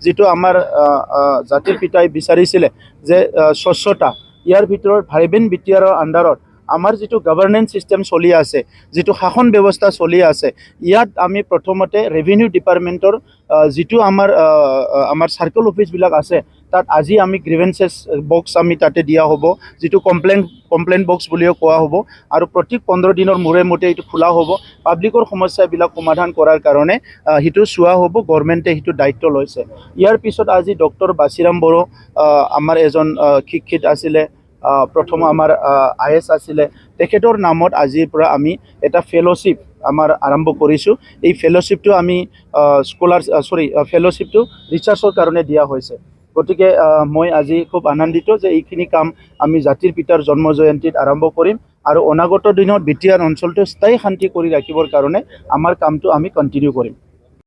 যিটো আমাৰ জাতিৰ পিতাই বিচাৰিছিলে যে স্বচ্ছতা ইয়াৰ ভিতৰত ভাইবেন বিটিআৰৰ আণ্ডাৰত আমাৰ যিটো গভৰ্নেন্স চিষ্টেম চলি আছে, যিটো শাসন ব্যৱস্থা চলি আছে, ইয়াত আমি প্ৰথমতে ৰেভিনিউ ডিপাৰ্টমেণ্টৰ যিটো আমাৰ চাৰ্কল অফিচবিলাক আছে, তাত আজি আমি গ্ৰিভেন্সেছ বক্স আমি তাতে দিয়া হ'ব, যিটো কমপ্লেইন বক্স বুলিও কোৱা হ'ব, আৰু প্ৰতি 15 দিনৰ মূৰে মূৰে এইটো খোলা হ'ব। পাব্লিকৰ সমস্যাবিলাক সমাধান কৰাৰ কাৰণে সেইটো চোৱা হ'ব, গভৰ্ণমেণ্টে সেইটো দায়িত্ব লৈছে। ইয়াৰ পিছত আজি ডক্টৰ বাছিৰাম বড়ো আমাৰ এজন শিক্ষিত আছিলে, প্ৰথম আমাৰ IS আছিলে, তেখেতৰ নামত আজিৰ পৰা আমি এটা ফেলোশ্বিপ আমাৰ আৰম্ভ কৰিছোঁ। এই ফেলোশ্বিপটো আমি ফেলোশ্বিপটো ৰিচাৰ্চৰ কাৰণে দিয়া হৈছে। গতিকে মই আজি খুব আনন্দিত যে এইখিনি কাম আমি জাতিৰ পিতাৰ জন্ম জয়ন্তীত আৰম্ভ কৰিম, আৰু অনাগত দিনত বিটিআৰ অঞ্চলটো স্থায়ী শান্তি কৰি ৰাখিবৰ কাৰণে আমাৰ কামটো আমি কণ্টিনিউ কৰিম।